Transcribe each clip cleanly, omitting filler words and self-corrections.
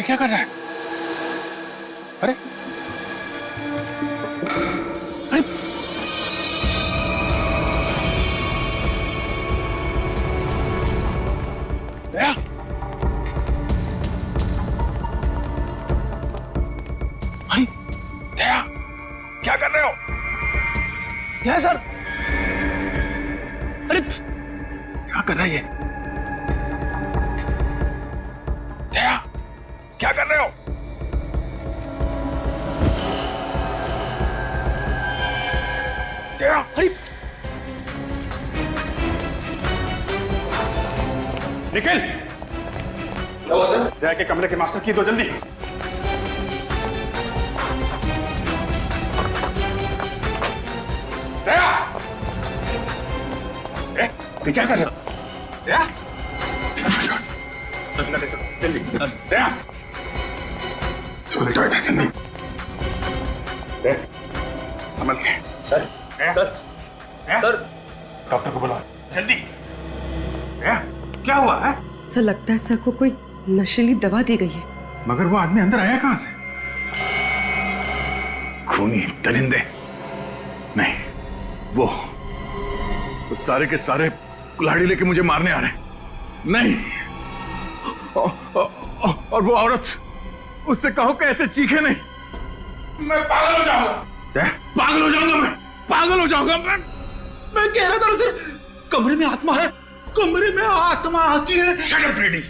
क्या कर रहा है? अरे अरे दया, अरे दया, क्या कर रहे हो? क्या सर? अरे क्या कर रहा है ये? दया, क्या कर रहे हो? दया, अरे निखिल, क्या हुआ सर? दया के कमरे के मास्टर की दो जल्दी। दया, ये क्या कर रहे हो? दया, सर लेटे चलो जल्दी। दया, इसको लेटो इधर जल्दी। दया, संभल के। सर दया, सर दया, सर डॉक्टर को बुलाओ जल्दी। दया, क्या हुआ है? सर लगता है सर को कोई नशीली दवा दी गई है। मगर वो आदमी अंदर आया कहां से? खूनी दरिंदे नहीं, वो सारे के सारे कुल्हाड़ी लेके मुझे मारने आ रहे हैं। नहीं, और वो औरत, उससे कहो कि ऐसे चीखे नहीं। मैं पागल हो जाऊंगा। पागल हो जाऊंगा, मैं पागल हो जाऊंगा। मैं कह रहा था ना सर, कमरे में आत्मा है, कमरे में आत्मा आती है। Shut up Freddie.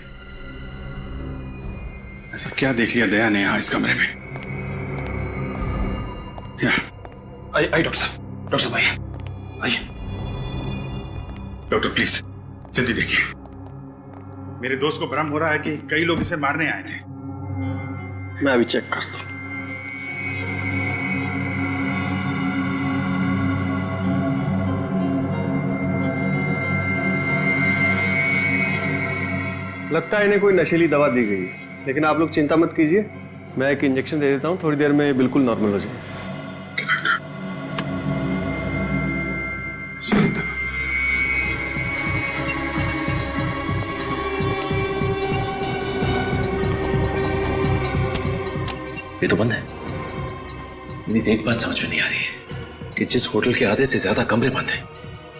ऐसा क्या देख लिया दया ने यहां इस कमरे में? आइए डॉक्टर साहब आइए आइए। डॉक्टर प्लीज जल्दी देखिए। मेरे दोस्त को भ्रम हो रहा है कि कई लोग इसे मारने आए थे। मैं अभी चेक करता हूं। लगता है इन्हें कोई नशीली दवा दी गई है, लेकिन आप लोग चिंता मत कीजिए, मैं एक इंजेक्शन दे देता हूँ, थोड़ी देर में बिल्कुल नॉर्मल हो जाएगा। ये तो बंद है। मेरी एक बात समझ में नहीं आ रही है कि जिस होटल के आधे से ज्यादा कमरे बंद हैं,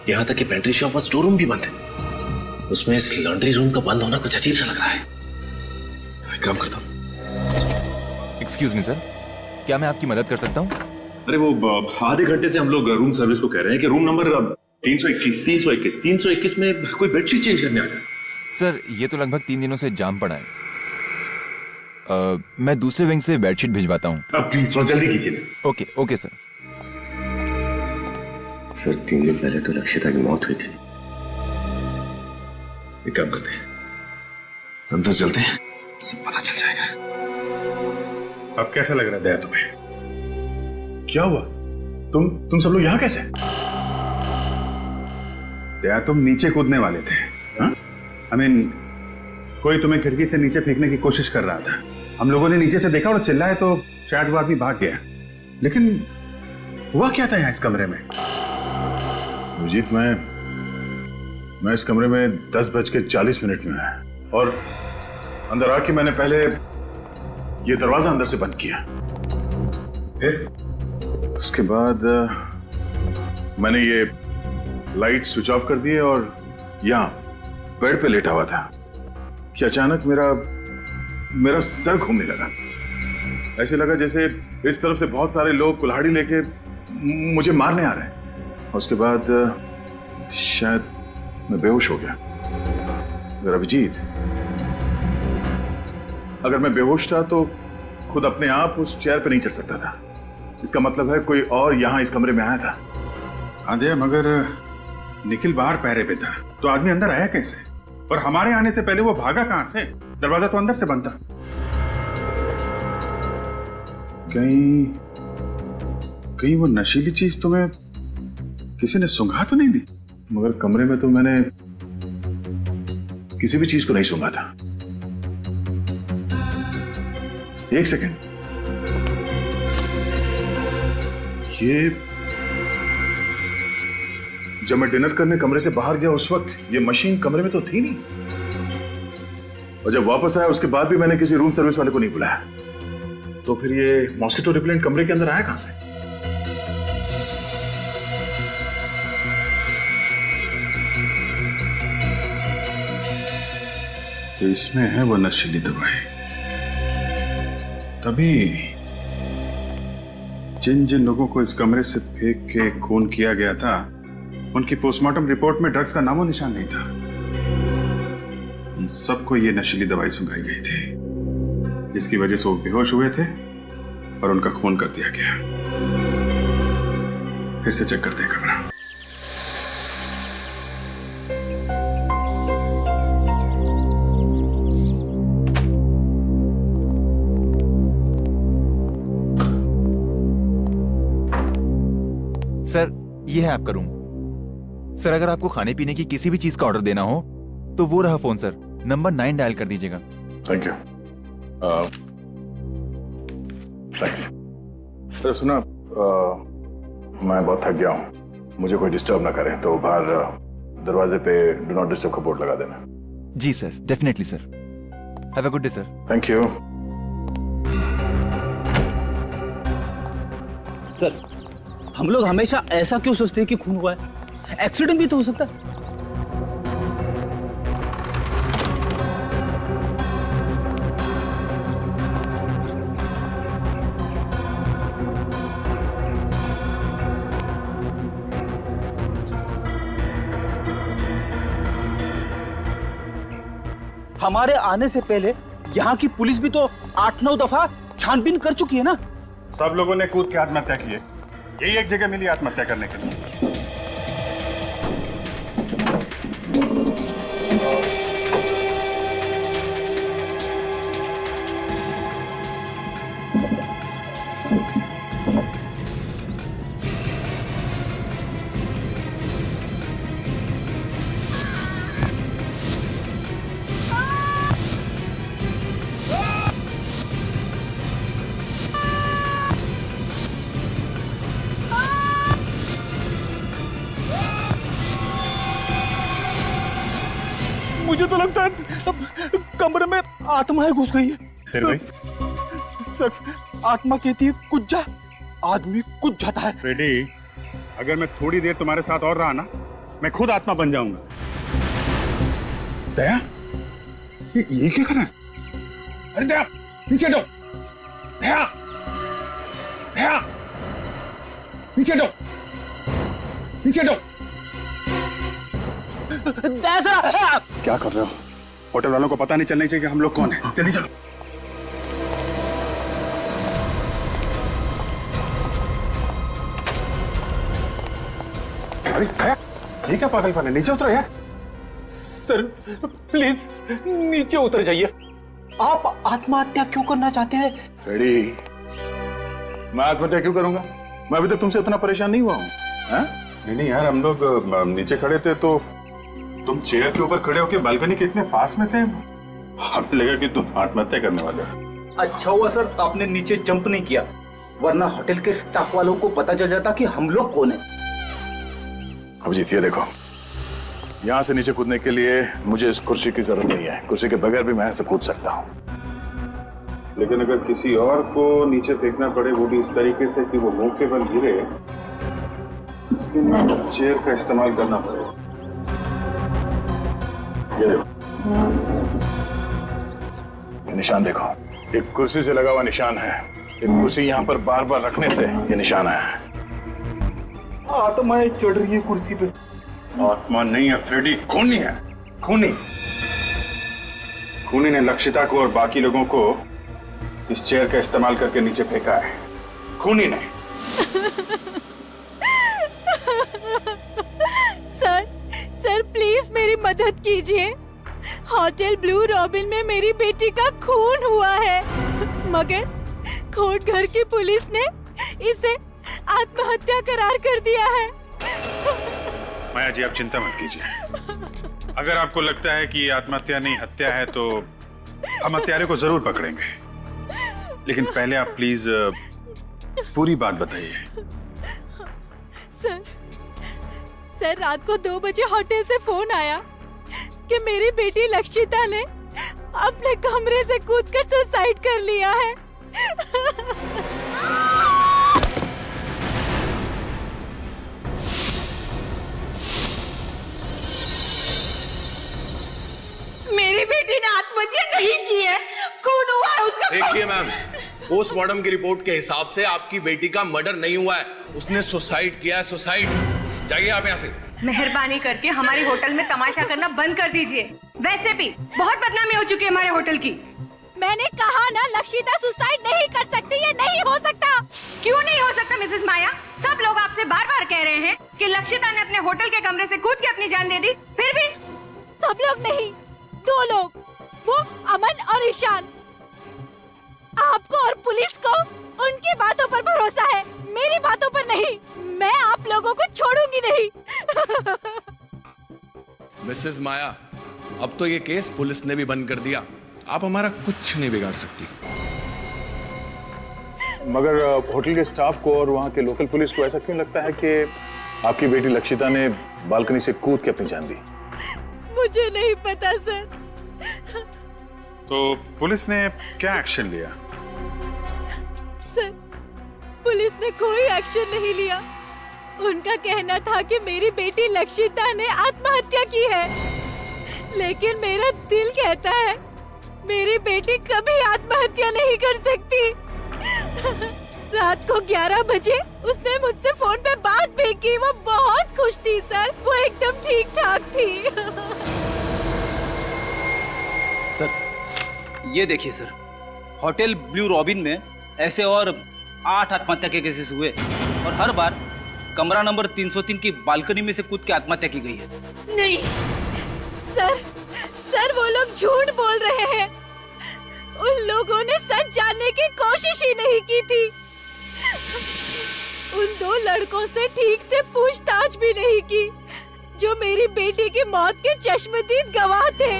यहां तक कि पेंट्री शॉप और स्टोर रूम भी बंद है, उसमें इस लॉन्ड्री रूम का बंद होना कुछ अजीब सा लग रहा है। मैं काम करता हूं। एक्सक्यूज मी सर, क्या मैं आपकी मदद कर सकता हूँ? अरे वो आधे घंटे से हम लोग रूम सर्विस को कह रहे हैं कि रूम नंबर 321 में कोई बेडशीट चेंज करने आ जाए। सर ये तो लगभग 3 दिनों से जाम पड़ा है। मैं दूसरे विंग से बेडशीट भिजवाता हूँ। अब प्लीज थोड़ा जल्दी कीजिए ना। Okay okay sir. सर 3 दिन पहले तो लक्षिता की मौत हुई थी। एक काम करते हैं, अंदर चलते हैं, सब पता चल जाएगा। अब कैसा लग रहा है दया तुम्हें? क्या हुआ? तुम सब लोग यहां कैसे? दया तुम नीचे कूदने वाले थे। आई मीन कोई तुम्हें खिड़की से नीचे फेंकने की कोशिश कर रहा था। हम लोगों ने नीचे से देखा और चिल्लाए तो शायद वो आदमी भाग गया। लेकिन हुआ क्या था यहां इस कमरे में? अभिजीत, मैं इस कमरे में 10:40 में आया और अंदर आके मैंने पहले ये दरवाजा अंदर से बंद किया, फिर उसके बाद मैंने ये लाइट स्विच ऑफ कर दिए और यहां बेड पे लेटा हुआ था कि अचानक मेरा सर घूमने लगा। ऐसे लगा जैसे इस तरफ से बहुत सारे लोग कुल्हाड़ी लेके मुझे मारने आ रहे हैं। उसके बाद शायद मैं बेहोश हो गया। अगर अभिजीत, अगर मैं बेहोश था तो खुद अपने आप उस चेयर पे नहीं चढ़ सकता था। इसका मतलब है कोई और यहां इस कमरे में आया था। हाँ दया, मगर निखिल बाहर पहरे पे था तो आदमी अंदर आया कैसे? और हमारे आने से पहले वो भागा कहां से? दरवाजा तो अंदर से बंद था। कहीं वो नशीली चीज तुम्हें किसी ने सूंघा तो नहीं दी? मगर कमरे में तो मैंने किसी भी चीज को नहीं सूंघा था। एक सेकंड, ये जब मैं डिनर करने कमरे से बाहर गया उस वक्त ये मशीन कमरे में तो थी नहीं, और जब वापस आया उसके बाद भी मैंने किसी रूम सर्विस वाले को नहीं बुलाया। तो फिर ये मॉस्किटो रिपेलेंट कमरे के अंदर आया कहां से? तो इसमें है वो नशीली दवाई। तभी जिन जिन लोगों को इस कमरे से फेंक के खून किया गया था, उनकी पोस्टमार्टम रिपोर्ट में ड्रग्स का नामो निशान नहीं था। उन सबको ये नशीली दवाई सुंघाई गई थी, जिसकी वजह से वो बेहोश हुए थे और उनका खून कर दिया गया। फिर से चेक करते हैं कमरा। सर ये है आपका रूम। सर अगर आपको खाने पीने की किसी भी चीज का ऑर्डर देना हो तो वो रहा फोन सर, नंबर 9 डायल कर दीजिएगा। Thank you. सर सुना, मैं बहुत थक गया हूँ, मुझे कोई डिस्टर्ब ना करे तो बाहर दरवाजे पे डू नॉट डिस्टर्ब का बोर्ड लगा देना। जी sir, definitely sir. Have a good day sir. Thank you. Sir हम लोग हमेशा ऐसा क्यों सोचते हैं कि खून हुआ है? एक्सीडेंट भी तो हो सकता है। हमारे आने से पहले यहाँ की पुलिस भी तो 8-9 दफा छानबीन कर चुकी है ना। सब लोगों ने कूद के आत्महत्या की है, यही एक जगह मिली आत्महत्या करने के लिए। मुझे तो लगता है कमरे में आत्माएं घुस गई है। फिर भाई सर आत्मा कहती है कुछ जा, आदमी कुछ जाता है। फ्रेडी, अगर मैं थोड़ी देर तुम्हारे साथ और रहा ना, मैं खुद आत्मा बन जाऊंगा। दया, ये क्या कर रहा है? अरे दया, नीचे हटो। दया, दया, नीचे हटो, नीचे हटो। क्या कर रहे हो? होटल वालों को पता नहीं चलना चाहिए कि हम लोग कौन हैं। जल्दी चलो। अरे दया, ये क्या पागलपन है? नीचे उतरो यार। सर प्लीज नीचे उतर जाइए। आप आत्महत्या क्यों करना चाहते हैं? रेडी, मैं आत्महत्या क्यों करूंगा? मैं अभी तक तुमसे इतना परेशान नहीं हुआ हूँ। नहीं यार, हम लोग नीचे खड़े थे तो तुम चेयर के ऊपर खड़े होकर बालकनी के इतने पास में थे, हमें लगा कि तुम आत्महत्या करने वाले हो। अच्छा हुआ सर आपने नीचे जंप नहीं किया, वरना होटल के स्टाफ वालों को पता चल जाता कि हम लोग कौन है। अभिजीत ये देखो, यहाँ से नीचे कूदने के लिए मुझे इस कुर्सी की जरूरत नहीं है। कुर्सी के बगैर भी मैं यहाँ से कूद सकता हूँ। लेकिन अगर किसी और को नीचे फेंकना पड़े, वो भी इस तरीके से कि वो मुंह के बल गिरे, इसके लिए चेयर का इस्तेमाल करना पड़ेगा। ये निशान देखो, एक कुर्सी से लगा हुआ निशान है। एक कुर्सी यहाँ पर बार बार रखने से ये निशान आया है। आत्माएं चढ़ रही है कुर्सी पे। आत्मा नहीं है फ्रेडी, खूनी है। खूनी खूनी ने लक्षिता को और बाकी लोगों को इस चेयर का इस्तेमाल करके नीचे फेंका है। खूनी ने। सर प्लीज मेरी मदद कीजिए। होटल ब्लू रॉबिन में मेरी बेटी का खून हुआ है, मगर कोर्ट घर की पुलिस ने इसे आत्महत्या करार कर दिया है। माया जी, आप चिंता मत कीजिए। अगर आपको लगता है कि ये आत्महत्या नहीं हत्या है तो हम हत्यारे को जरूर पकड़ेंगे, लेकिन पहले आप प्लीज पूरी बात बताइए। सर रात को 2 बजे होटल से फोन आया कि मेरी बेटी लक्षिता ने अपने कमरे से कूदकर सुसाइड कर लिया है। मेरी बेटी ने आत्महत्या नहीं की है, खून हुआ है उसका। देखिए मैम, पोस्टमार्टम की रिपोर्ट के हिसाब से आपकी बेटी का मर्डर नहीं हुआ है, उसने सुसाइड किया है, सुसाइड। जाइए आप यहाँ से। मेहरबानी करके हमारे होटल में तमाशा करना बंद कर दीजिए। वैसे भी बहुत बदनामी हो चुकी है हमारे होटल की। मैंने कहा ना, लक्षिता सुसाइड नहीं कर सकती, ये नहीं हो सकता। क्यों नहीं हो सकता मिसेस माया? सब लोग आपसे बार बार कह रहे हैं कि लक्षिता ने अपने होटल के कमरे से कूद के अपनी जान दे दी, फिर भी। सब लोग नहीं, 2 लोग, वो अमन और ईशान। आपको और पुलिस को उनकी बातों पर भरोसा है, मेरी बातों पर नहीं। मैं आप लोगों को छोड़ूंगी नहीं। मिसेस माया, अब तो ये केस पुलिस ने भी बंद कर दिया, आप हमारा कुछ नहीं बिगाड़ सकती। मगर होटल के स्टाफ को और वहाँ के लोकल पुलिस को ऐसा क्यों लगता है कि आपकी बेटी लक्षिता ने बालकनी से कूद के अपनी जान दी? मुझे नहीं पता सर। तो पुलिस ने क्या एक्शन लिया? सर, पुलिस ने कोई एक्शन नहीं लिया। उनका कहना था कि मेरी बेटी लक्षिता ने आत्महत्या की है, लेकिन मेरा दिल कहता है मेरी बेटी कभी आत्महत्या नहीं कर सकती। रात को 11 बजे उसने मुझसे फोन पे बात भी की। वो बहुत खुश थी सर, वो एकदम ठीक ठाक थी। सर ये देखिए सर, होटल ब्लू रॉबिन में ऐसे और 8 आत्महत्या के केसेस हुए और हर बार कमरा नंबर 303 की बालकनी में से कूद के आत्महत्या की गई है। नहीं सर वो लोग झूठ बोल रहे हैं। उन लोगों ने सच जानने की कोशिश ही नहीं की थी। उन 2 लड़कों से ठीक से पूछताछ भी नहीं की जो मेरी बेटी की मौत के चश्मदीद गवाह थे।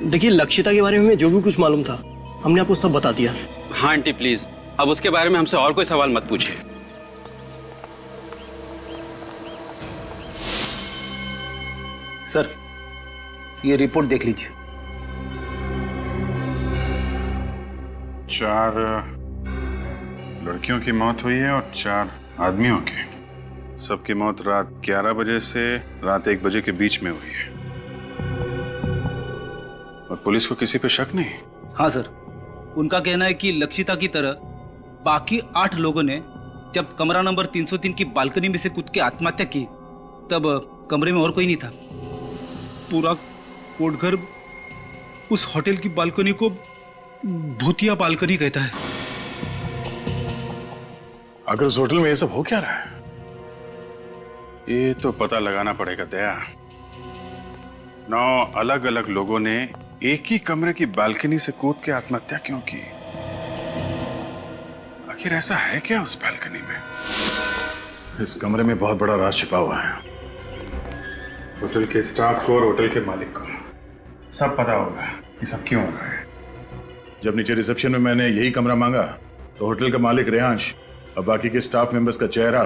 देखिए, लक्षिता के बारे में जो भी कुछ मालूम था हमने आपको सब बता दिया। हाँ आंटी प्लीज, अब उसके बारे में हमसे और कोई सवाल मत पूछिए। सर ये रिपोर्ट देख लीजिए। 4 लड़कियों की मौत हुई है और 4 आदमियों की। सबकी मौत रात 11 बजे से रात 1 बजे के बीच में हुई है। और पुलिस को किसी पे शक नहीं? हाँ सर, उनका कहना है कि लक्षिता की तरह बाकी 8 लोगों ने जब कमरा नंबर 303 की बालकनी में से कूद के आत्महत्या की तब कमरे में और कोई नहीं था। पूरा कोटघर उस होटल की बालकनी को भूतिया बालकनी कहता है। अगर उस होटल में ये सब हो क्या रहा है? ये तो पता लगाना पड़ेगा दया। 9 अलग अलग लोगों ने एक ही कमरे की बालकनी से कूद के आत्महत्या क्यों की? आखिर ऐसा है क्या उस बालकनी में? इस कमरे में बहुत बड़ा राज छिपा हुआ है। होटल के स्टाफ को और होटल के मालिक को सब पता होगा कि सब क्यों हो रहा है। जब नीचे रिसेप्शन में मैंने यही कमरा मांगा तो होटल का मालिक रेहांश और बाकी के स्टाफ मेंबर्स का चेहरा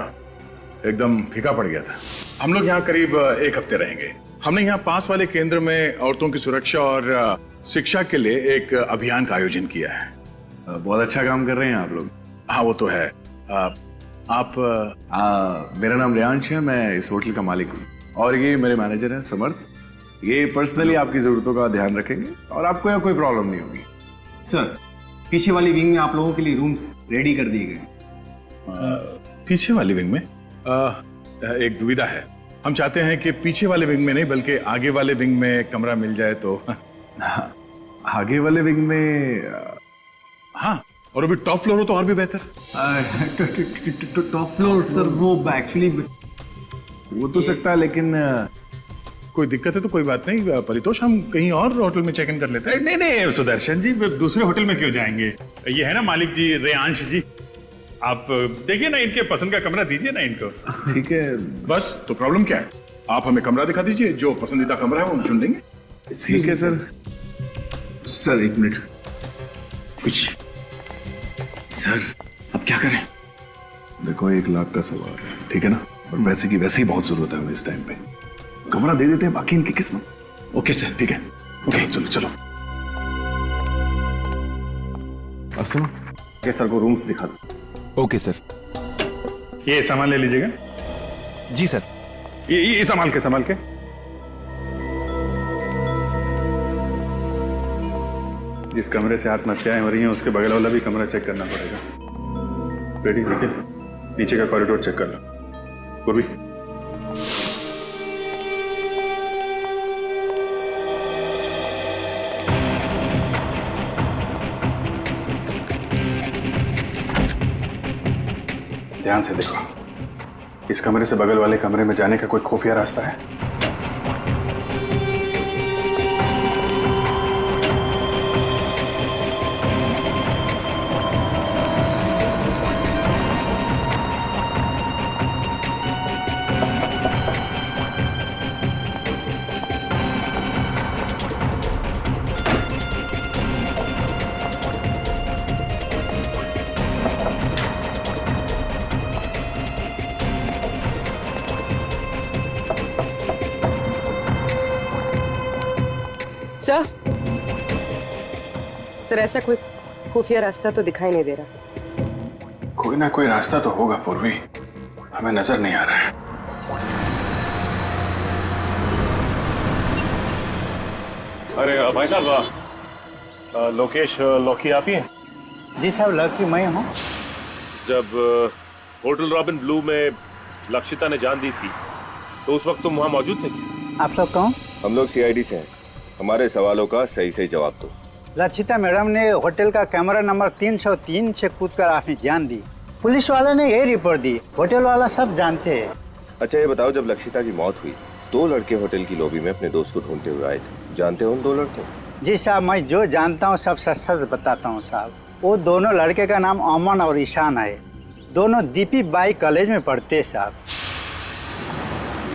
एकदम फीका पड़ गया था। हम लोग यहाँ करीब 1 हफ्ते रहेंगे। हमने यहाँ पास वाले केंद्र में औरतों की सुरक्षा और शिक्षा के लिए एक अभियान का आयोजन किया है। बहुत अच्छा काम कर रहे हैं आप लोग। हाँ वो तो है। मेरा नाम रेहांश है, मैं इस होटल का मालिक हूँ और ये मेरे मैनेजर हैं समर्थ। ये पर्सनली आपकी जरूरतों का ध्यान रखेंगे और आपको यहाँ कोई प्रॉब्लम नहीं होगी। सर, पीछे वाली विंग में आप लोगों के लिए रूम्स रेडी कर दिए गए। पीछे वाली विंग में एक दुविधा है। हम चाहते हैं कि पीछे वाले विंग में नहीं बल्कि आगे वाले विंग में कमरा मिल जाए तो। आगे वाले विंग में? हाँ, और अभी टॉप फ्लोर हो तो और भी बेहतर। टॉप फ्लोर सर, वो एक्चुअली वो तो सकता है, लेकिन कोई दिक्कत है तो कोई बात नहीं परितोष, हम कहीं और होटल में चेक इन कर लेते हैं। नहीं नहीं सुदर्शन जी, दूसरे होटल में क्यों जाएंगे? ये है ना मालिक जी, रेहांश जी, आप देखिए ना, इनके पसंद का कमरा दीजिए ना इनको। ठीक है, बस तो प्रॉब्लम क्या है? आप हमें कमरा दिखा दीजिए, जो पसंदीदा कमरा है वो हम चुन लेंगे। ठीक है सर। सर 1 मिनट, कुछ सर अब क्या करें? देखो 1 लाख का सवाल है, ठीक है ना, और वैसे की वैसे ही बहुत जरूरत है हमें इस टाइम पे। कमरा दे देते हैं, बाकी इनकी किस्मत। Okay sir. ठीक है, चलो चलो चलो। और सुनो, ये सर को रूम्स दिखा दो। Okay sir. ये सामान ले लीजिएगा। जी सर। ये संभाल के संभाल के। जिस कमरे से आत्महत्याएं हो रही हैं उसके बगल वाला भी कमरा चेक करना पड़ेगा। रेडी निखिल, नीचे का कॉरिडोर चेक कर लो। पूर्वी, ध्यान से देखो, इस कमरे से बगल वाले कमरे में जाने का कोई खुफिया रास्ता है? सर, ऐसा कोई खुफिया रास्ता तो दिखाई नहीं दे रहा। कोई ना कोई रास्ता तो होगा पूर्वी, हमें नजर नहीं आ रहा है। अरे भाई साहब, लोकेश लौकी आप ही हैं? जी साहब, लकी मैं हूँ। जब होटल रॉबिन ब्लू में लक्षिता ने जान दी थी तो उस वक्त तुम वहां मौजूद थे? आप लोग कौन? हम लोग सीआईडी से हैं। हमारे सवालों का सही सही जवाब दो। लक्षिता मैडम ने होटल का कैमरा नंबर 303 से कूदकर अपनी जान दी। पुलिस वाले ने यही रिपोर्ट दी, होटल वाला सब जानते हैं। अच्छा ये बताओ, जब लक्षिता की मौत हुई 2 लड़के होटल की लॉबी में अपने दोस्त को ढूंढते हुए आए थे, जानते हो उन 2 लड़कों? जी साहब, मैं जो जानता हूँ सब सच सच बताता हूँ साहब। वो दोनों लड़के का नाम अमन और ईशान है। दोनों दीपी बाई कॉलेज में पढ़ते हैं साहब।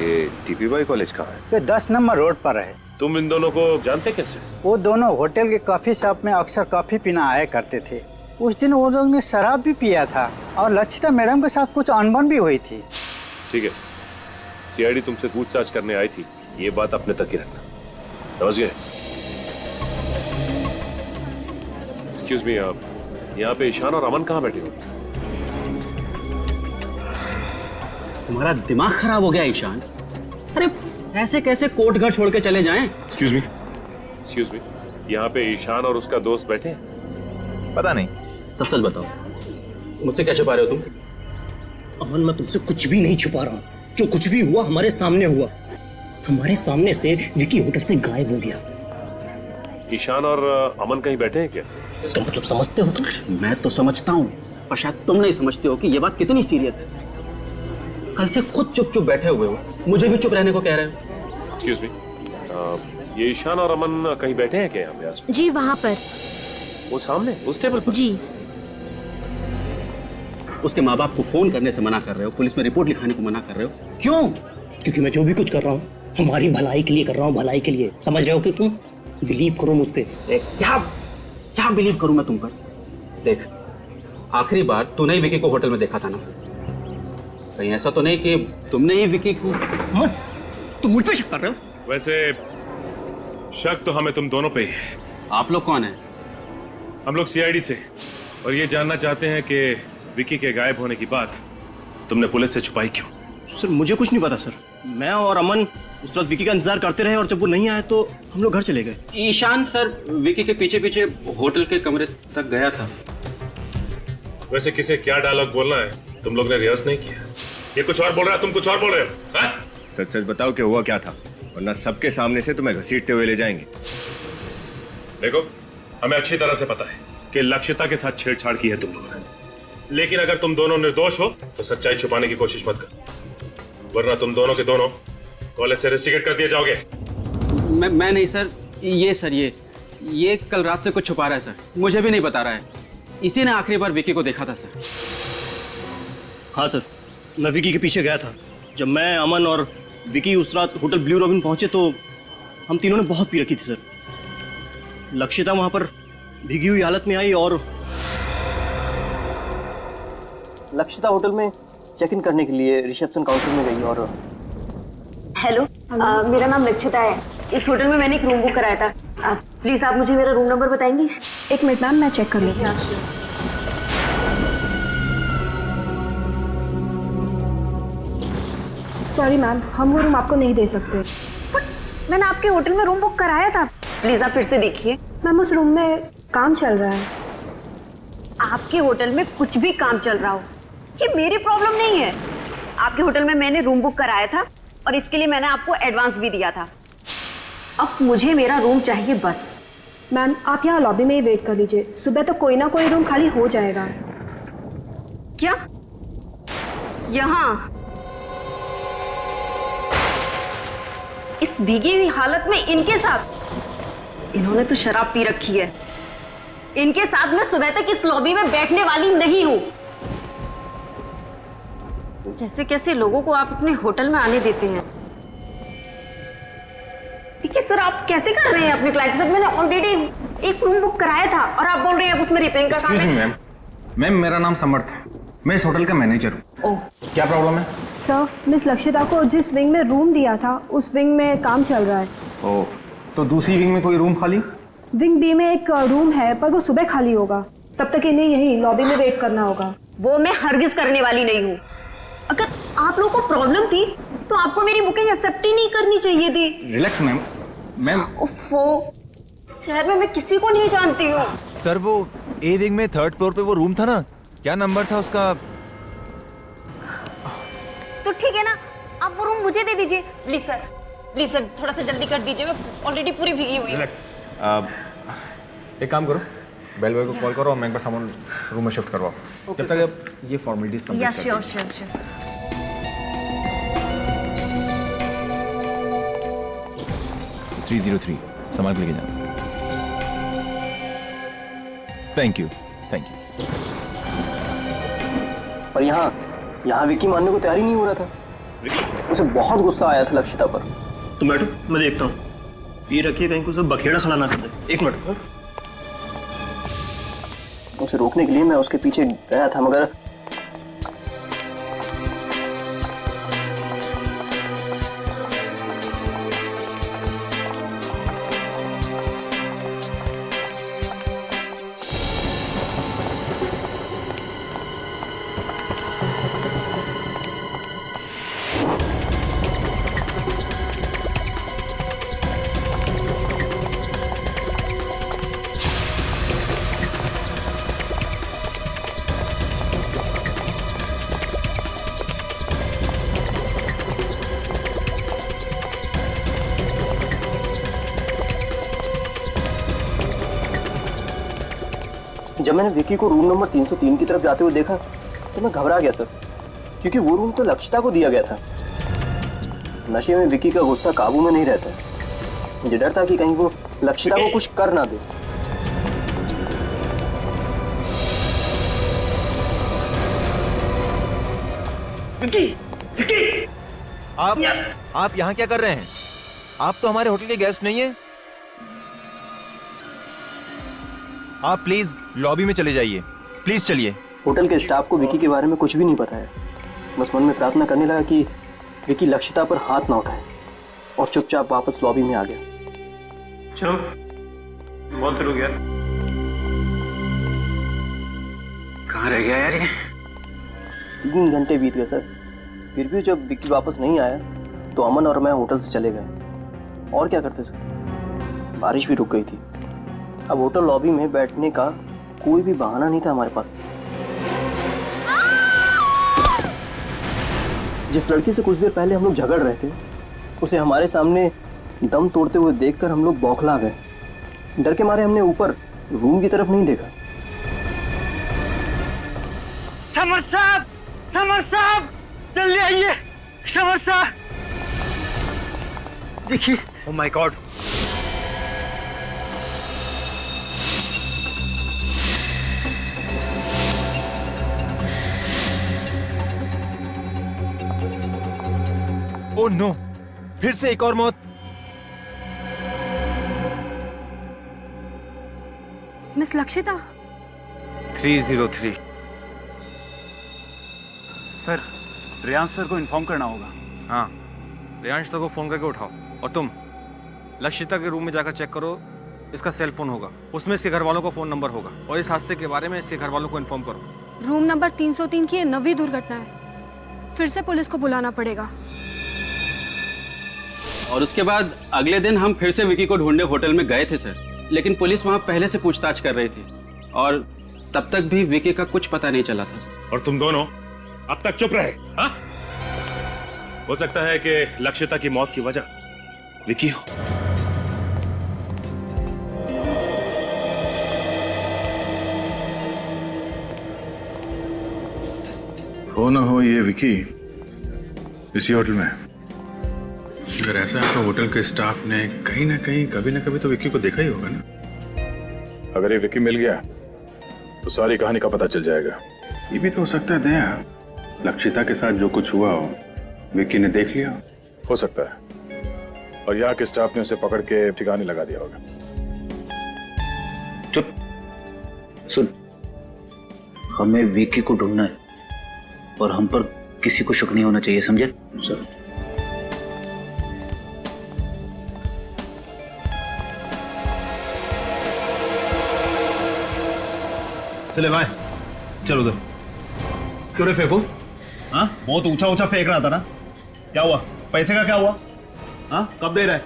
ये टीपी बाई कॉलेज कहाँ है? ये 10 नंबर रोड पर है। तुम इन दोनों को जानते कैसे? वो दोनों होटल के कॉफी शॉप में अक्सर कॉफी पीना आया करते थे। उस दिन वो लोग ने शराब भी पिया था और लक्षिता मैडम के साथ कुछ अनबन भी हुई थी। ठीक है, सीआईडी तुमसे पूछताछ करने आई थी, ये बात अपने तक ही रखना, समझ गए? एक्सक्यूज मी, आप यहाँ पे ईशान और अमन कहाँ बैठे हो? तुम्हारा दिमाग खराब हो गया ईशान? अरे ऐसे कैसे कोर्ट घर छोड़ के चले जाएं? एक्सक्यूज मी, यहाँ पे ईशान और उसका दोस्त बैठे हैं? पता नहीं। सच बताओ, मुझसे क्या छुपा रहे हो तुम? अमन, मैं तुमसे कुछ भी नहीं छुपा रहा हूँ। जो कुछ भी हुआ हमारे सामने हुआ। हमारे सामने से विकी होटल से गायब हो गया। ईशान और अमन कहीं बैठे हैं क्या? इसका मतलब समझते हो तुम? मैं तो समझता हूँ, पर शायद तुम नहीं समझते हो कि ये बात कितनी सीरियस है। कल से खुद चुप चुप बैठे हुए हो, मुझे भी चुप रहने को कह रहे हो। एक्सक्यूज मी, ये ईशान और अमन कहीं बैठे हैं क्या यहाँ पे आसपास? जी वहाँ पर। वो सामने उस टेबल पर? जी। उसके माँ बाप को फोन करने से मना कर रहे हो, पुलिस में रिपोर्ट लिखाने को मना कर रहे हो, क्यों? क्योंकि मैं जो भी कुछ कर रहा हूँ हमारी भलाई के लिए कर रहा हूँ, भलाई के लिए। समझ रहे हो कि तुम? बिलीव करो मुझ पे। क्या बिलीव करूं मैं तुम पर? देख, आखिरी बार तूने ही विकी को होटल में देखा था ना? कहीं ऐसा तो नहीं कि तुमने ही विकी को? तुम मुझ पे शक कर रहे हो? वैसे शक तो हमें तुम दोनों पे ही है। आप लोग कौन है? हम लोग सीआईडी से, और ये जानना चाहते हैं कि विकी के गायब होने की बात तुमने पुलिस से छुपाई क्यों? सर मुझे कुछ नहीं पता सर। मैं और अमन उस वक्त विकी का इंतजार करते रहे और जब वो नहीं आया तो हम लोग घर चले गए। ईशान सर विकी के पीछे पीछे होटल के कमरे तक गया था। वैसे किसे क्या डायलॉग बोलना है तुम लोग ने रिहर्स नहीं किया? ये कुछ और बोल रहा है, तुम कुछ और बोल रहे हो। हाँ? सच सच बताओ कि हुआ क्या था, वरना सबके सामने से तुम्हें घसीटते हुए ले जाएंगे। देखो, हमें अच्छी तरह से पता है कि लक्षिता के साथ छेड़छाड़ की है तुम लोगों ने, लेकिन अगर तुम दोनों निर्दोष हो तो सच्चाई छुपाने की कोशिश मत करो, वरना तुम दोनों के दोनों कॉलेज से रेस्टिकेट कर दिए जाओगे। मैं नहीं सर, ये कल रात से कुछ छुपा रहा है सर, मुझे भी नहीं बता रहा है। इसी ने आखिरी बार विकी को देखा था सर। हाँ सर, मैं विकी के पीछे गया था। जब मैं, अमन और विकी उस रात होटल ब्लू रॉबिन पहुंचे तो हम तीनों ने बहुत पी रखी थी सर। लक्षिता वहां पर भीगी हुई हालत में आई और लक्षिता होटल में चेक इन करने के लिए रिसेप्शन काउंटर में गई और हेलो, मेरा नाम लक्षिता है। इस होटल में मैंने एक रूम बुक कराया था। प्लीज आप मुझे मेरा रूम नंबर बताएंगी? एक मिनट मैम, मैं चेक कर लेती हूँ। सॉरी मैम, हम वो रूम आपको नहीं दे सकते। मैंने आपके होटल में रूम बुक कराया था। प्लीज आप फिर से देखिए। मैम उस रूम में काम चल रहा है। आपके होटल में कुछ भी काम चल रहा हो, ये मेरी प्रॉब्लम नहीं है। आपके होटल में मैंने रूम बुक कराया था और इसके लिए मैंने आपको एडवांस भी दिया था। अब मुझे मेरा रूम चाहिए बस। मैम आप यहाँ लॉबी में ही वेट कर लीजिए, सुबह तो कोई ना कोई रूम खाली हो जाएगा। क्या? यहाँ इस भीगी हुई हालत में इनके साथ? इन्होंने तो शराब पी रखी है। इनके साथ मैं सुबह तक इस लॉबी में बैठने वाली नहीं हूं। कैसे कैसे लोगों को आप अपने होटल में आने देते हैं? देखिए सर, आप कैसे कर रहे हैं अपने क्लाइंट के साथ? मैंने ऑलरेडी एक रूम बुक कराया था और आप बोल रहे हैं अब उसमें रिपेयरिंग का काम है। मैम, मेरा नाम समर्थ है, मैं इस होटल का मैनेजर हूँ। क्या प्रॉब्लम है? सर, मिस लक्षिता को जिस विंग में रूम दिया था उस विंग में काम चल रहा है। ओह, तो दूसरी विंग में कोई रूम खाली? विंग बी में एक रूम है पर वो सुबह खाली होगा, तब तक इन्हें यही लॉबी में वेट करना होगा। वो मैं हरगिज करने वाली नहीं हूँ। अगर आप लोगों को प्रॉब्लम थी तो आपको मेरी बुकिंग एक्सेप्ट ही नहीं करनी चाहिए थी। Relax ma'am. उफ़ो, शहर में मैं किसी को नहीं जानती हूँ। सर वो ए विंग में 3rd फ्लोर पे वो रूम था ना, क्या नंबर था उसका? तो ठीक है ना, आप वो रूम मुझे दे दीजिए। प्लीज सर थोड़ा सा जल्दी कर दीजिए, मैं ऑलरेडी पूरी भीगी हुई हूँ। एक काम करो, बेल बॉय को कॉल करो और मैं एक बार सामान रूम में शिफ्ट करवाओ। जब तक आप ये फॉर्मेलिटीज कंप्लीट कर श्योर। 303 संभाल के लेके जाना। Thank you. पर यहाँ विकी मानने को तैयार ही नहीं हो रहा था। उसे बहुत गुस्सा आया था लक्षिता पर। तुम बैठो, मैं देखता हूँ। ये रखिए कहीं को उसे बखेड़ा खड़ा ना कर दे। एक मिनट। उसे रोकने के लिए मैं उसके पीछे गया था, मगर जब मैंने विकी को रूम नंबर 303 की तरफ जाते हुए देखा तो मैं घबरा गया सर, क्योंकि वो रूम तो लक्षिता को दिया गया था। नशे में विकी का गुस्सा काबू में नहीं रहता। मुझे डर था कि कहीं वो लक्षिता को कुछ कर ना दे। विकी! आप यहाँ क्या कर रहे हैं? आप तो हमारे होटल के गेस्ट नहीं हैं। आप प्लीज लॉबी में चले जाइए, प्लीज चलिए। होटल के स्टाफ को विकी के बारे में कुछ भी नहीं पता है। बस मन में प्रार्थना करने लगा कि विकी लक्षिता पर हाथ ना उठाए, और चुपचाप वापस लॉबी में आ गया। चलो, बहुत देर हो गया। कहाँ रह गया यार ये? 3 घंटे बीत गए सर। फिर भी जब विकी वापस नहीं आया तो अमन और मैं होटल से चले गए। और क्या करते सर, बारिश भी रुक गई थी। अब होटल लॉबी में बैठने का कोई भी बहाना नहीं था हमारे पास। जिस लड़की से कुछ देर पहले हम लोग झगड़ रहे थे, उसे हमारे सामने दम तोड़ते हुए देखकर हम लोग बौखला गए। डर के मारे हमने ऊपर रूम की तरफ नहीं देखा। समर्थ साहब जल्दी आइए। समर्थ साहब देखिए। Oh my God, oh no, फिर से एक और मौत। Miss Lakshita. 303 sir, Riyansh sir को इन्फॉर्म करना होगा। हाँ, रियांश सर को फोन करके उठाओ। और तुम लक्षिता के रूम में जाकर चेक करो, इसका सेल फोन होगा, उसमें इसके घर वालों का फोन नंबर होगा, और इस हादसे के बारे में इसके घर वालों को इन्फॉर्म करो। रूम नंबर 303 की 9वीं दुर्घटना है, फिर से पुलिस को बुलाना पड़ेगा। और उसके बाद अगले दिन हम फिर से विकी को ढूंढने होटल में गए थे सर, लेकिन पुलिस वहां पहले से पूछताछ कर रही थी और तब तक भी विकी का कुछ पता नहीं चला था सर। और तुम दोनों अब तक चुप रहे, हाँ? हो सकता है कि लक्षिता की मौत की वजह विकी हो। हो ना हो ये विकी इसी होटल में। अगर ऐसा है तो होटल के स्टाफ ने कहीं ना कहीं कभी ना कभी तो विकी को देखा ही होगा ना। अगर ये विकी मिल गया तो सारी कहानी का पता चल जाएगा। ये भी तो हो सकता है दया, लक्षिता के साथ जो कुछ हुआ हो विकी ने देख लिया। हो सकता है, और यहाँ के स्टाफ ने उसे पकड़ के ठिकाने लगा दिया होगा। चुप, सुन, हमें विकी को ढूंढना है और हम पर किसी को शक नहीं होना चाहिए, समझे? सर। चले भाई, चलो उधर। क्यों रे फेंको? हाँ, बहुत ऊंचा ऊंचा फेंक रहा था ना, क्या हुआ? पैसे का क्या हुआ? हाँ, कब दे रहा है?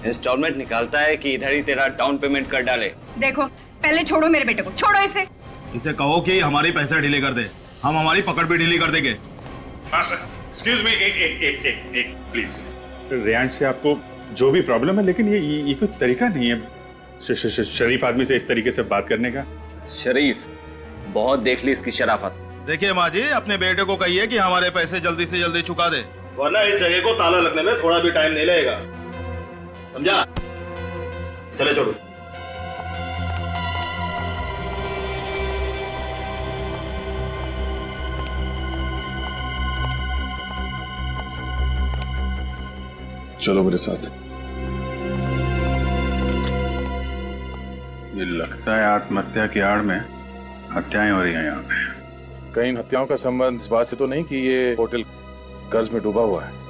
इंस्टॉलमेंट निकालता है कि इधर ही तेरा डाउन पेमेंट कर डाले। देखो, पहले छोड़ो मेरे बेटे को, छोड़ो इसे। इसे कहो कि हमारी पैसा डिले कर दे, हम हमारी पकड़ भी डिले कर देंगे। एक्सक्यूज मी, एक प्लीज। रेयांश से आपको जो भी प्रॉब्लम है, लेकिन ये कोई तरीका नहीं है शरीफ आदमी से इस तरीके से बात करने का। शरीफ, बहुत देख ली इसकी शराफत। देखिए माँ जी, अपने बेटे को कहिए कि हमारे पैसे जल्दी से जल्दी चुका दे, वरना इस जगह को ताला लगने में थोड़ा भी टाइम नहीं लगेगा, समझा? चले छोड़ो। चलो मेरे साथ। ये लगता है आत्महत्या की आड़ में हत्याएं हो रही हैं यहाँ पे। कहीं इन हत्याओं का संबंध इस बात से तो नहीं कि ये होटल कर्ज में डूबा हुआ है?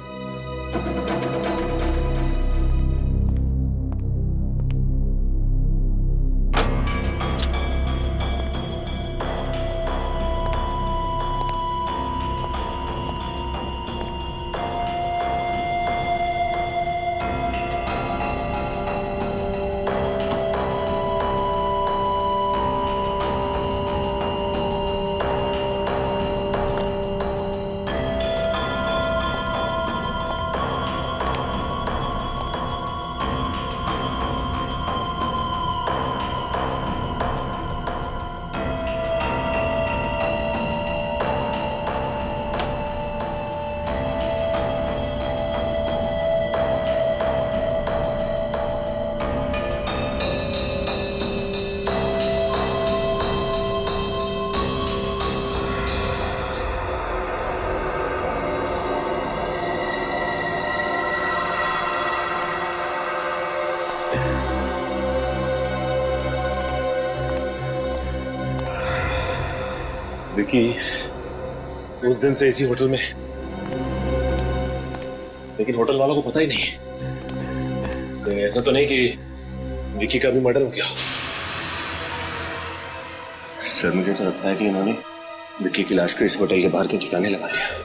विकी उस दिन से इसी होटल में, लेकिन होटल वालों को पता ही नहीं। कहीं ऐसा तो नहीं कि विकी का भी मर्डर हो गया? सर, मुझे तो लगता है कि इन्होंने विकी की लाश को इस होटल के बाहर के ठिकाने लगा दिया।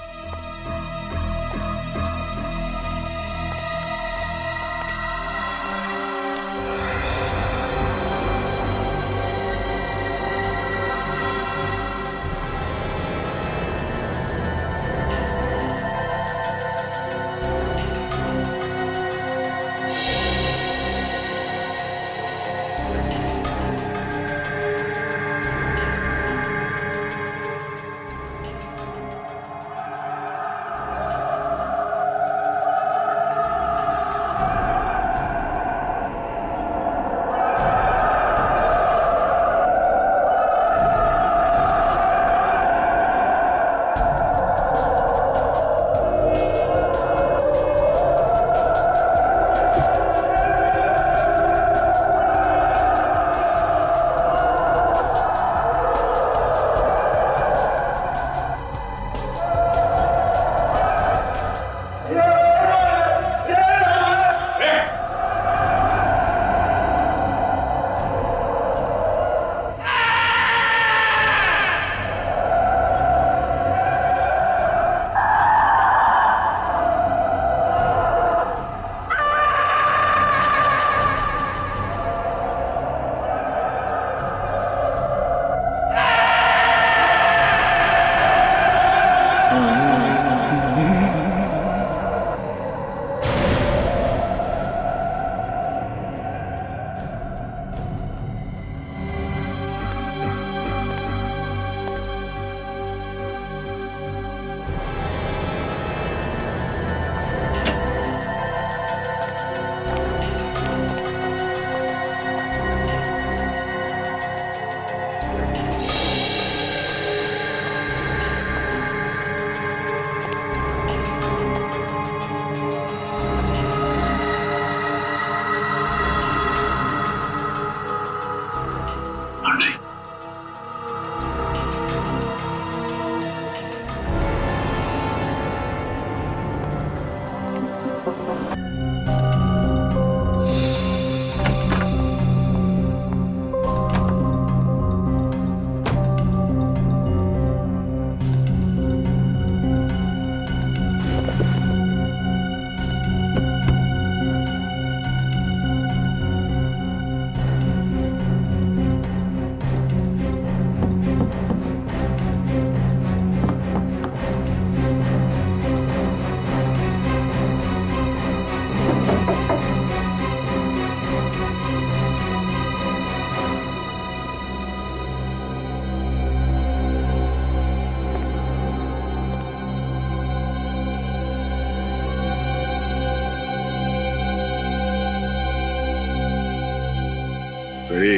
अरे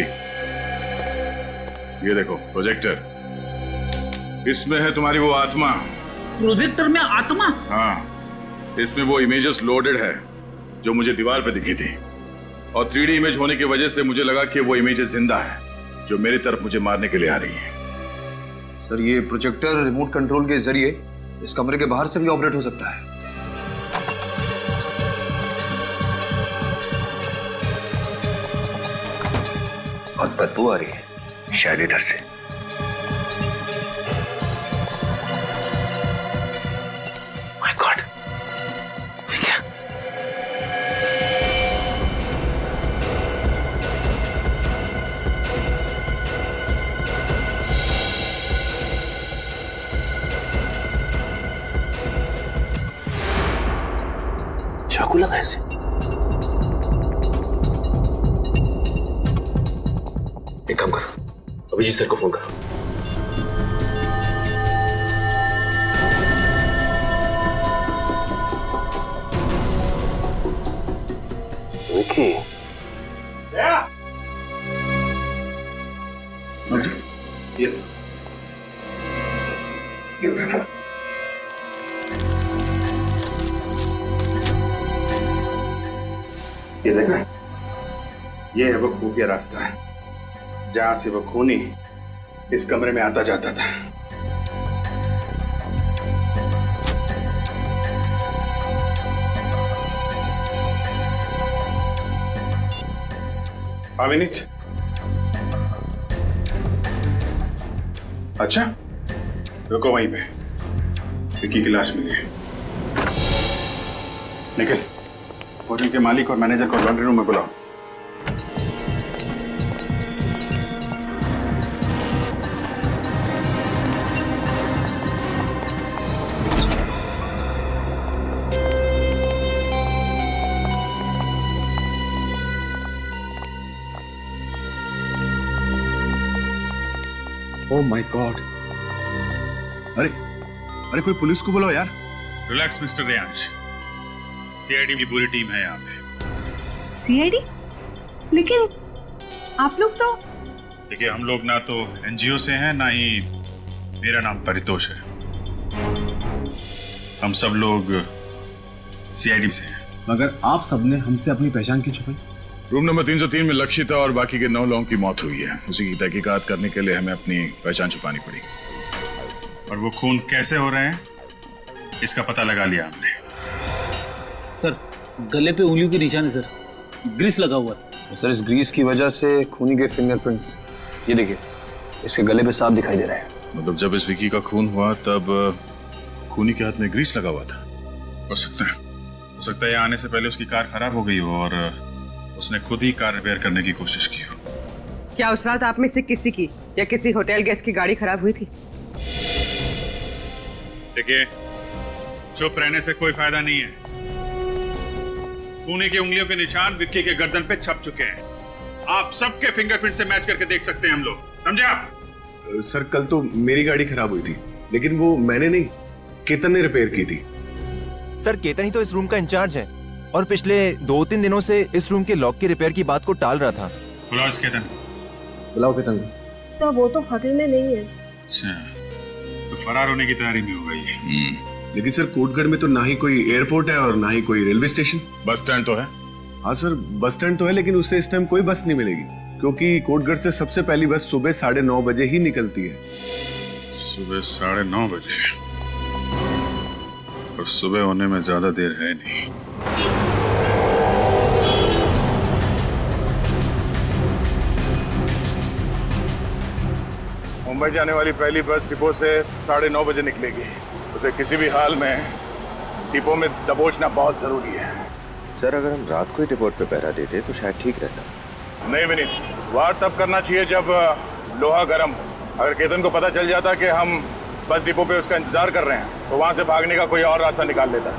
ये देखो प्रोजेक्टर, इसमें है तुम्हारी वो आत्मा। प्रोजेक्टर में आत्मा? हाँ, इसमें वो इमेजेस लोडेड है जो मुझे दीवार पे दिखी थी, और 3D इमेज होने की वजह से मुझे लगा कि वो इमेजेस जिंदा है जो मेरी तरफ मुझे मारने के लिए आ रही है। सर ये प्रोजेक्टर रिमोट कंट्रोल के जरिए इस कमरे के बाहर से भी ऑपरेट हो सकता है। बहुत बदबू आ रही है, शायद इधर से। माय गॉड, क्या? चाकू लगा ऐसे? एक काम करो, अभिजीत सर को फोन करो। विकी, ये देखा, ये है वो खुफिया रास्ता है जहां से वो खूनी इस कमरे में आता जाता था। अविनीत, अच्छा रुको वहीं पे, विक्की की लाश मिली है। निखिल, होटल के मालिक और मैनेजर को लॉन्ड्री रूम में बुलाओ। ओह माय गॉड। अरे कोई पुलिस को बुलाओ यार। रिलैक्स मिस्टर रेयांश, सीआईडी की पूरी टीम है यहाँ पे। सीआईडी? लेकिन आप लोग तो... देखिए, हम लोग ना तो एनजीओ से हैं, ना ही मेरा नाम परितोष है। हम सब लोग सीआईडी से हैं। मगर आप सबने हमसे अपनी पहचान क्यों छुपाई? रूम नंबर 303 में लक्षिता और बाकी के 9 लोगों की मौत हुई है। उसी की तहकीकात करने के लिए हमें अपनी पहचान छुपानी पड़ी। और वो खून कैसे हो रहे हैं इसका पता लगा लिया हमने। सर, गले पे उंगलियों के निशान है सर, ग्रीस लगा हुआ है। सर, इस ग्रीस की वजह से खूनी के फिंगरप्रिंट्स, ये देखिए, इसके गले पे साफ दिखाई दे रहा है। मतलब जब इस विकी का खून हुआ तब खूनी के हाथ में ग्रीस लगा हुआ था। हो सकता है आने से पहले उसकी कार खराब हो गई हो और उसने खुद ही कार रिपेयर करने की कोशिश की हो। क्या उस रात आप में से किसी की या किसी होटल गेस्ट की गाड़ी खराब हुई थी? देखिए, चुप रहने से कोई फायदा नहीं है। खूनी की उंगलियों के निशान विक्की के गर्दन पे छप चुके हैं। आप सबके फिंगरप्रिंट से मैच करके देख सकते हैं हम लोग, समझे आप? सर, कल तो मेरी गाड़ी खराब हुई थी, लेकिन वो मैंने नहीं, केतन ने रिपेयर की थी। सर, केतन ही तो इस रूम का इंचार्ज है और पिछले 2-3 दिनों से इस रूम के लॉक की रिपेयर की बात को टाल रहा था। बुलाओ इस केतन। बुलाओ केतन। सर, वो तो होटल में नहीं है। अच्छा, तो फरार होने की तैयारी में होगा ये। लेकिन सर, कोटगढ़ में तो ना ही कोई एयरपोर्ट है और ना ही कोई रेलवे स्टेशन। बस स्टैंड तो है। हाँ सर, बस स्टैंड तो है, लेकिन उससे इस टाइम कोई बस नहीं मिलेगी, क्योंकि कोटगढ़ से सबसे पहली बस सुबह 9:30 बजे ही निकलती है। सुबह 9:30 बजे? और सुबह होने में ज्यादा देर है नहीं। मुंबई जाने वाली पहली बस डिपो से 9:30 बजे निकलेगी। उसे किसी भी हाल में डिपो में दबोचना बहुत जरूरी है। सर, अगर हम रात को ही डिपोट पे पहरा देते तो शायद ठीक रहता। नहीं विनीत, वार तब करना चाहिए जब लोहा गर्म हो। अगर केतन को पता चल जाता कि हम बस डिपो पे उसका इंतजार कर रहे हैं तो वहां से भागने का कोई और रास्ता निकाल लेता।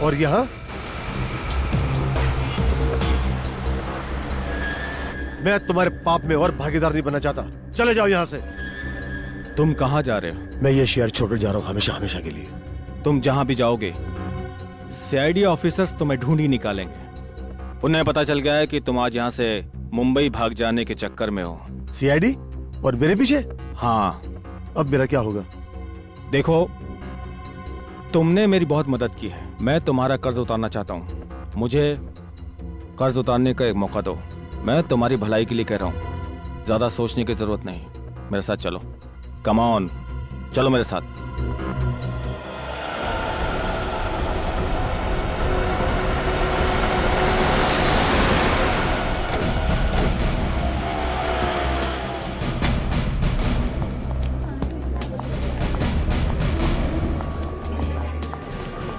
और यहाँ मैं तुम्हारे पाप में और भागीदार नहीं बनना चाहता। चले जाओ यहाँ से। तुम कहाँ जा रहे हो? मैं ये शहर छोड़कर जा रहा हूँ हमेशा हमेशा के लिए। तुम जहां भी जाओगे सीआईडी ऑफिसर्स तुम्हें ढूंढ ही निकालेंगे। उन्हें पता चल गया है कि तुम आज यहाँ से मुंबई भाग जाने के चक्कर में हो। सीआईडी और मेरे पीछे? हाँ। अब मेरा क्या होगा? देखो, तुमने मेरी बहुत मदद की है। मैं तुम्हारा कर्ज उतारना चाहता हूँ। मुझे कर्ज उतारने का एक मौका दो। मैं तुम्हारी भलाई के लिए कह रहा हूँ, ज्यादा सोचने की जरूरत नहीं। मेरे साथ चलो। कम ऑन, चलो मेरे साथ।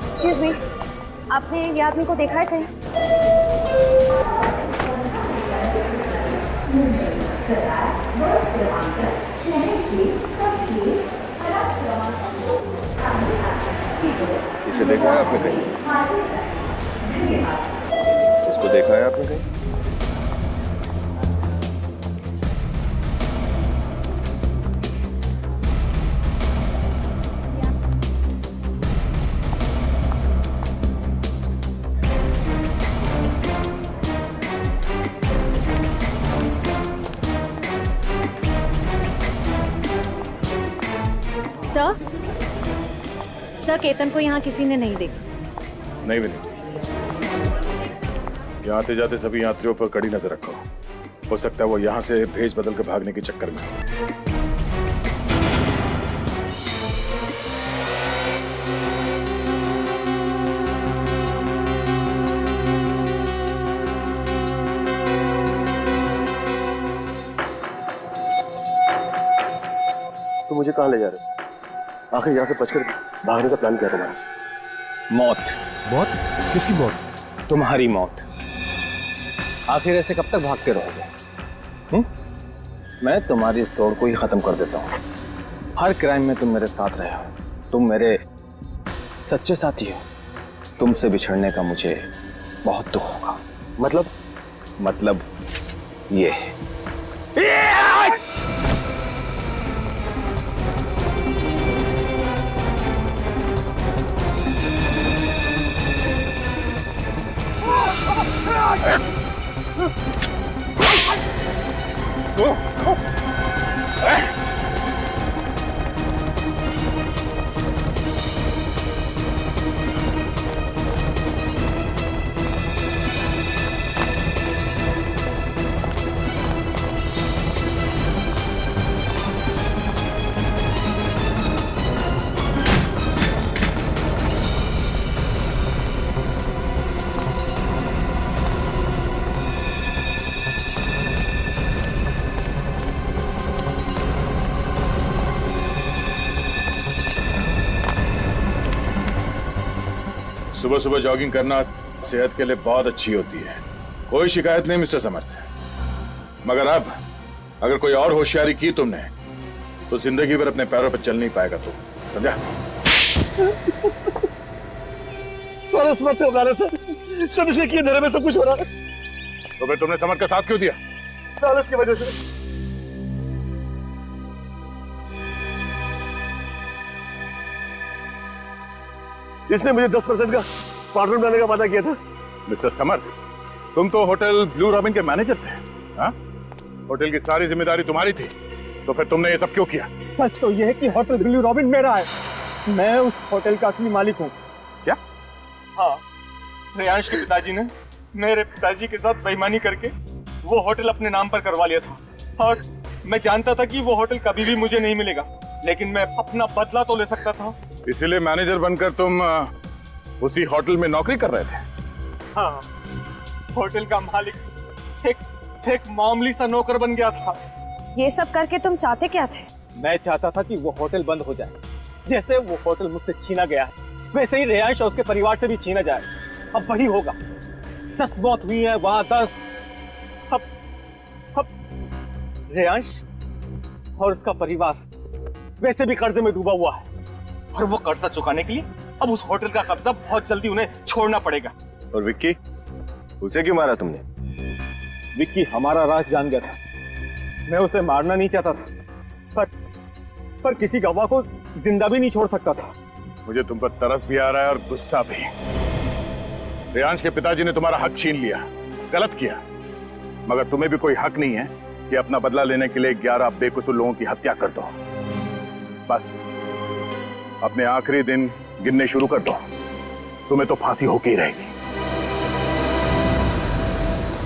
एक्सक्यूज मी, आपने ये आदमी को देखा है कहीं? इसे देखा है आपने कहीं? इसको देखा है आपने कहीं? सर, केतन को यहाँ किसी ने नहीं देखा। नहीं भी नहीं। यहाँ आते जाते सभी यात्रियों पर कड़ी नजर रखो। हो सकता है वो यहाँ से भेज बदल कर भागने के चक्कर में। तो मुझे कहाँ ले जा रहे हो? आखिर यहाँ से बचकर भागने का प्लान क्या तुम्हारा? मौत। मौत? किसकी मौत? तुम्हारी मौत। आखिर ऐसे कब तक भागते रहोगे? मैं तुम्हारी इस दौड़ को ही खत्म कर देता हूँ। हर क्राइम में तुम मेरे साथ रहे हो। तुम मेरे सच्चे साथी हो। तुमसे बिछड़ने का मुझे बहुत दुख होगा। मतलब ये है। सुबह सुबह जॉगिंग करना सेहत के लिए बहुत अच्छी होती है। कोई शिकायत नहीं मिस्टर समर्थ। मगर अब अगर कोई और होशियारी की तुमने तो जिंदगी भर अपने पैरों पर चल नहीं पाएगा तू, समझा? सारे समर्थ हमारे साथ सब इसलिए किए धरे में सब कुछ हो रहा है। तो फिर तुमने समर्थ का साथ क्यों दिया? सालत की वजह से। इसने मुझे 10% का पार्टनर बनाने का वादा किया था। मिस्टर समर्थ, तुम तो होटल ब्लू रॉबिन के मैनेजर थे। हाँ? होटल की सारी जिम्मेदारी तुम्हारी थी, तो फिर तुमने ये सब क्यों किया? सच तो यह है कि होटल ब्लू रॉबिन मेरा है। मैं उस होटल का असली मालिक हूँ। क्या? हाँ, रेयांश के पिताजी ने मेरे पिताजी के साथ बेईमानी करके वो होटल अपने नाम पर करवा लिया था, और मैं जानता था कि वो होटल कभी भी मुझे नहीं मिलेगा, लेकिन मैं अपना बदला तो ले सकता था। इसीलिए मैनेजर बनकर तुम उसी होटल में नौकरी कर रहे थे? हाँ, होटल का मालिक एक मामूली सा नौकर बन गया था। ये सब करके तुम चाहते क्या थे? मैं चाहता था कि वो होटल बंद हो जाए। जैसे वो होटल मुझसे छीना गया है, वैसे ही रेयांश और उसके परिवार से भी छीना जाए। अब वही होगा। 10 मौत हुई है वहां, 10। अब रेयांश और उसका परिवार वैसे भी कर्जे में डूबा हुआ है, और वो कर्जा चुकाने के लिए अब उस होटल का कब्जा बहुत जल्दी उन्हें छोड़ना पड़ेगा। और विक्की, उसे क्यों मारा तुमने? विक्की हमारा राज जान गया था। मैं उसे मारना नहीं चाहता था, पर किसी गवाह को जिंदा भी नहीं छोड़ सकता था। मुझे तुम पर तरस भी आ रहा है और गुस्सा भी। रेयांश के पिताजी ने तुम्हारा हक छीन लिया, गलत किया, मगर तुम्हें भी कोई हक नहीं है कि अपना बदला लेने के लिए 11 बेकसूर लोगों की हत्या कर दो। बस अपने आखिरी दिन गिनने शुरू कर दो, तुम्हें तो फांसी होके ही रहेगी।